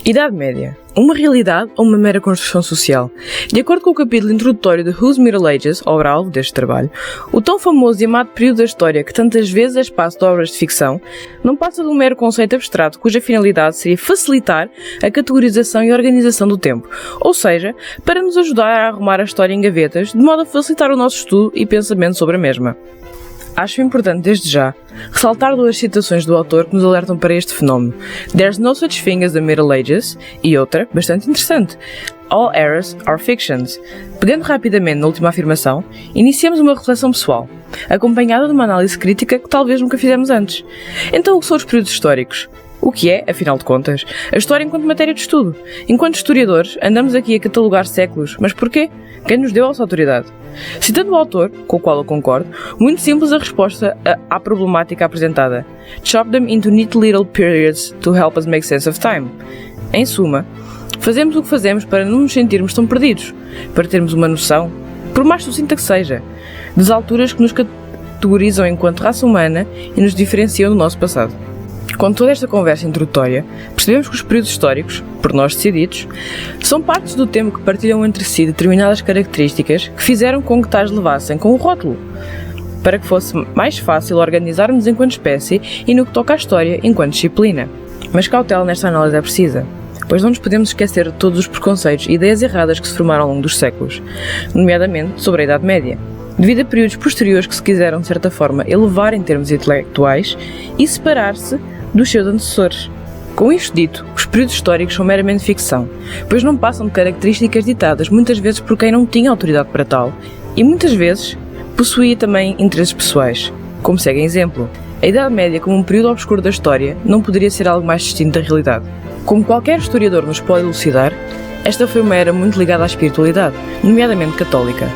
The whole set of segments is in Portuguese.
Idade Média. Uma realidade ou uma mera construção social? De acordo com o capítulo introdutório de Whose Middle Ages, obra-alvo deste trabalho, o tão famoso e amado período da história que tantas vezes é espaço de obras de ficção, não passa de um mero conceito abstrato cuja finalidade seria facilitar a categorização e organização do tempo, ou seja, para nos ajudar a arrumar a história em gavetas, de modo a facilitar o nosso estudo e pensamento sobre a mesma. Acho importante, desde já, ressaltar duas citações do autor que nos alertam para este fenómeno: There's no such thing as the Middle Ages, e outra, bastante interessante, All eras are fictions. Pegando rapidamente na última afirmação, iniciamos uma reflexão pessoal, acompanhada de uma análise crítica que talvez nunca fizemos antes. Então, o que são os períodos históricos? O que é, afinal de contas, a história enquanto matéria de estudo? Enquanto historiadores, andamos aqui a catalogar séculos, mas porquê? Quem nos deu essa autoridade? Citando o autor, com o qual eu concordo, muito simples a resposta à problemática apresentada. Chop them into neat little periods to help us make sense of time. Em suma, fazemos o que fazemos para não nos sentirmos tão perdidos, para termos uma noção, por mais sucinta que seja, das alturas que nos categorizam enquanto raça humana e nos diferenciam do nosso passado. Com toda esta conversa introdutória, percebemos que os períodos históricos, por nós decididos, são partes do tempo que partilham entre si determinadas características que fizeram com que tais levassem com o rótulo, para que fosse mais fácil organizarmos enquanto espécie e no que toca à história enquanto disciplina. Mas cautela nesta análise é precisa, pois não nos podemos esquecer de todos os preconceitos e ideias erradas que se formaram ao longo dos séculos, nomeadamente sobre a Idade Média, devido a períodos posteriores que se quiseram, de certa forma, elevar em termos intelectuais e separar-se dos seus antecessores. Com isto dito, os períodos históricos são meramente ficção, pois não passam de características ditadas muitas vezes por quem não tinha autoridade para tal e muitas vezes possuía também interesses pessoais. Como segue em exemplo, a Idade Média como um período obscuro da história não poderia ser algo mais distinto da realidade. Como qualquer historiador nos pode elucidar, esta foi uma era muito ligada à espiritualidade, nomeadamente católica,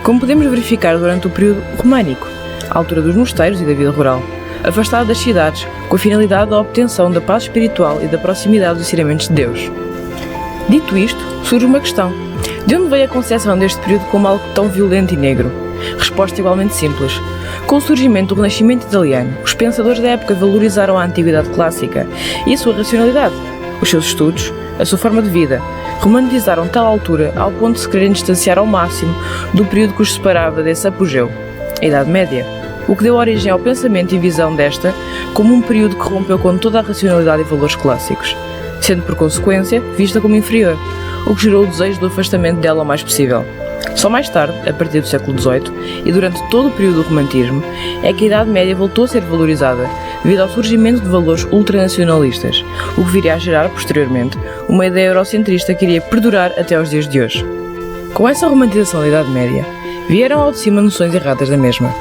como podemos verificar durante o período românico, a altura dos mosteiros e da vida rural, afastado das cidades, com a finalidade da obtenção da paz espiritual e da proximidade dos ensinamentos de Deus. Dito isto, surge uma questão: de onde veio a concepção deste período como algo tão violento e negro? Resposta igualmente simples: com o surgimento do Renascimento italiano, os pensadores da época valorizaram a antiguidade clássica e a sua racionalidade, os seus estudos, a sua forma de vida, romantizaram tal altura ao ponto de se quererem distanciar ao máximo do período que os separava desse apogeu, a Idade Média, o que deu origem ao pensamento e visão desta como um período que rompeu com toda a racionalidade e valores clássicos, sendo por consequência vista como inferior, o que gerou o desejo do afastamento dela o mais possível. Só mais tarde, a partir do século XVIII e durante todo o período do romantismo, é que a Idade Média voltou a ser valorizada devido ao surgimento de valores ultranacionalistas, o que viria a gerar, posteriormente, uma ideia eurocentrista que iria perdurar até aos dias de hoje. Com essa romantização da Idade Média, vieram ao de cima noções erradas da mesma.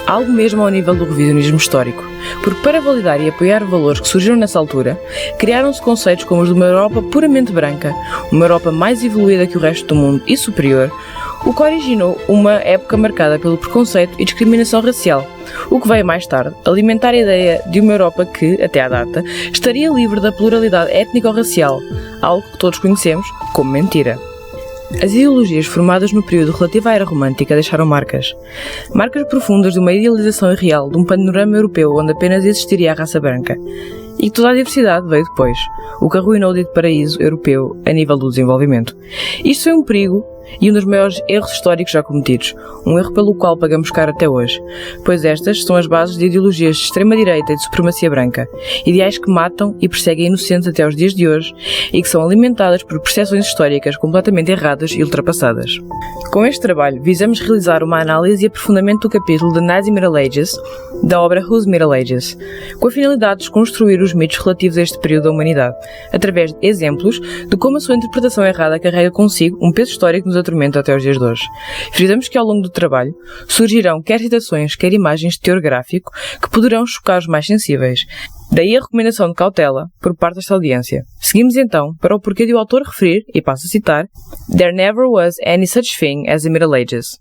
Algo mesmo ao nível do revisionismo histórico, porque para validar e apoiar valores que surgiram nessa altura, criaram-se conceitos como os de uma Europa puramente branca, uma Europa mais evoluída que o resto do mundo e superior, o que originou uma época marcada pelo preconceito e discriminação racial, o que veio mais tarde alimentar a ideia de uma Europa que, até à data, estaria livre da pluralidade étnico-racial, algo que todos conhecemos como mentira. As ideologias formadas no período relativo à era romântica deixaram marcas profundas de uma idealização irreal de um panorama europeu onde apenas existiria a raça branca, e que toda a diversidade veio depois, o que arruinou o dito paraíso europeu a nível do desenvolvimento. Isto foi um perigo e um dos maiores erros históricos já cometidos, um erro pelo qual pagamos caro até hoje, pois estas são as bases de ideologias de extrema-direita e de supremacia branca, ideais que matam e perseguem inocentes até aos dias de hoje e que são alimentadas por percepções históricas completamente erradas e ultrapassadas. Com este trabalho, visamos realizar uma análise e aprofundamento do capítulo The Nazi Middle Ages, da obra Whose Middle Ages, com a finalidade de desconstruir os mitos relativos a este período da humanidade, através de exemplos de como a sua interpretação errada carrega consigo um peso histórico que nos atormenta até aos dias de hoje. Frisamos que ao longo do trabalho surgirão quer citações, quer imagens de teor gráfico que poderão chocar os mais sensíveis. Daí a recomendação de cautela por parte desta audiência. Seguimos então para o porquê de o autor referir, e passo a citar, There never was any such thing as the Middle Ages.